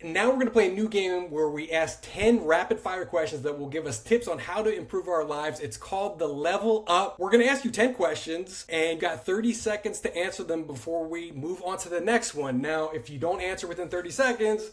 And now we're going to play a new game where we ask 10 rapid fire questions that will give us tips on how to improve our lives. It's called the Level Up. We're going to ask you 10 questions and you got 30 seconds to answer them before we move on to the next one. Now, if you don't answer within 30 seconds,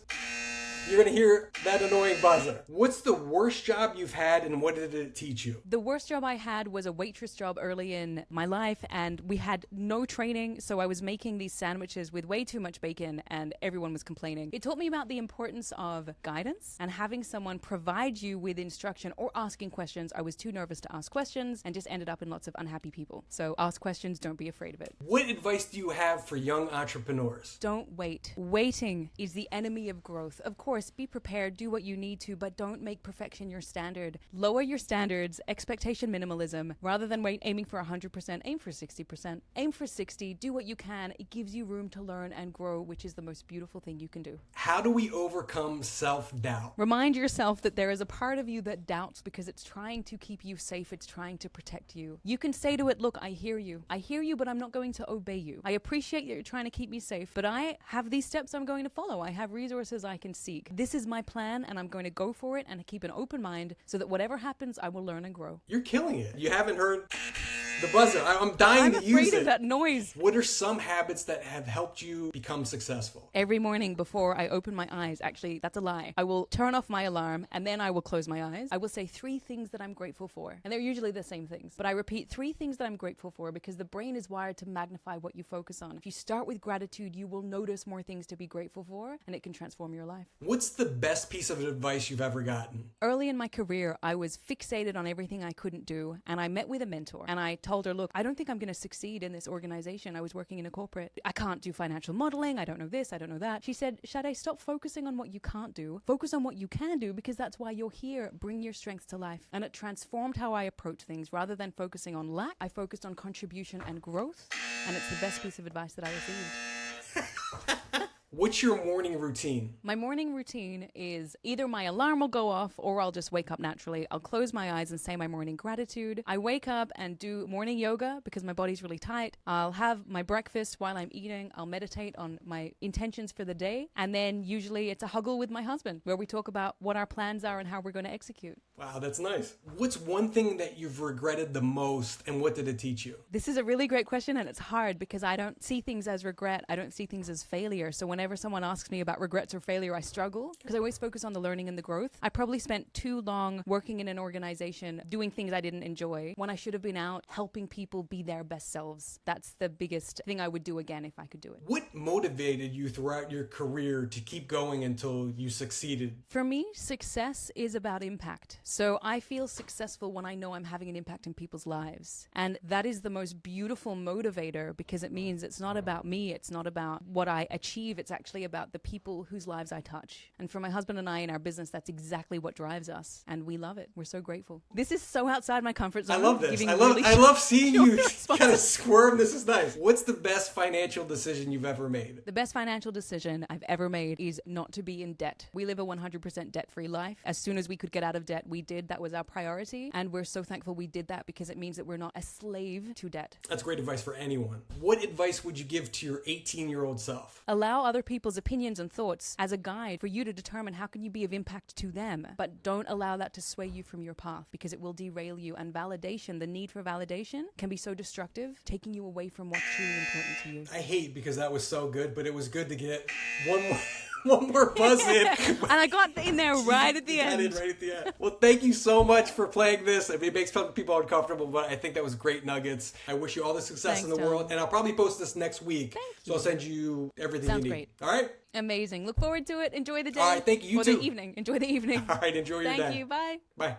you're going to hear that annoying buzzer. What's the worst job you've had and what did it teach you? The worst job I had was a waitress job early in my life, and we had no training, so I was making these sandwiches with way too much bacon and everyone was complaining. It taught me about the importance of guidance and having someone provide you with instruction or asking questions. I was too nervous to ask questions and just ended up in lots of unhappy people. So ask questions, don't be afraid of it. What advice do you have for young entrepreneurs? Don't wait. Waiting is the enemy of growth. Of course, be prepared, do what you need to, but don't make perfection your standard. Lower your standards, expectation minimalism. Rather than aiming for 100%, aim for 60%. Aim for 60, do what you can. It gives you room to learn and grow, which is the most beautiful thing you can do. How do we overcome self-doubt? Remind yourself that there is a part of you that doubts because it's trying to keep you safe. It's trying to protect you. You can say to it, look, I hear you, but I'm not going to obey you. I appreciate that you're trying to keep me safe, but I have these steps I'm going to follow. I have resources I can seek. This is my plan and I'm going to go for it and keep an open mind so that whatever happens, I will learn and grow. You're killing it. You haven't heard the buzzer. I'm dying to use it. I'm afraid of that noise. What are some habits that have helped you become successful? Every morning before I open my eyes, actually, that's a lie. I will turn off my alarm and then I will close my eyes. I will say 3 things that I'm grateful for. And they're usually the same things. But I repeat 3 things that I'm grateful for because the brain is wired to magnify what you focus on. If you start with gratitude, you will notice more things to be grateful for and it can transform your life. What's the best piece of advice you've ever gotten? Early in my career, I was fixated on everything I couldn't do. And I met with a mentor and I told her, look, I don't think I'm going to succeed in this organization. I was working in a corporate. I can't do financial modeling. I don't know this. I don't know that. She said, Shadé, stop focusing on what you can't do. Focus on what you can do because that's why you're here. Bring your strengths to life. And it transformed how I approach things. Rather than focusing on lack, I focused on contribution and growth. And it's the best piece of advice that I received. What's your morning routine? My morning routine is either my alarm will go off or I'll just wake up naturally. I'll close my eyes and say my morning gratitude. I wake up and do morning yoga because my body's really tight. I'll have my breakfast while I'm eating. I'll meditate on my intentions for the day. And then usually it's a huggle with my husband where we talk about what our plans are and how we're going to execute. Wow, that's nice. What's one thing that you've regretted the most and what did it teach you? This is a really great question and it's hard because I don't see things as regret. I don't see things as failure. So whenever someone asks me about regrets or failure, I struggle because I always focus on the learning and the growth. I probably spent too long working in an organization doing things I didn't enjoy when I should have been out helping people be their best selves. That's the biggest thing I would do again if I could do it. What motivated you throughout your career to keep going until you succeeded? For me, success is about impact. So I feel successful when I know I'm having an impact in people's lives. And that is the most beautiful motivator because it means it's not about me. It's not about what I achieve. It's actually about the people whose lives I touch. And for my husband and I in our business, that's exactly what drives us. And we love it. We're so grateful. This is so outside my comfort zone. I love this. I love seeing you kind of squirm. This is nice. What's the best financial decision you've ever made? The best financial decision I've ever made is not to be in debt. We live a 100% debt-free life. As soon as we could get out of debt, we did. That was our priority. And we're so thankful we did that because it means that we're not a slave to debt. That's great advice for anyone. What advice would you give to your 18-year-old self? Allow other people's opinions and thoughts as a guide for you to determine how can you be of impact to them. But don't allow that to sway you from your path because it will derail you. And validation, the need for validation can be so destructive, taking you away from what's truly important to you. I hate because that was so good, but it was good to get one more buzz in. And I got in there right at the end. Got in right at the end. Well, thank you so much for playing this. I mean, it makes some people uncomfortable, but I think that was great nuggets. I wish you all the success in the world. And I'll probably post this next week. Thank you. So I'll send you everything you need. Great. All right? Amazing. Look forward to it. Enjoy the day. All right, thank you. You or too. the evening. Enjoy the evening. All right, enjoy your day. Thank you. Bye. Bye.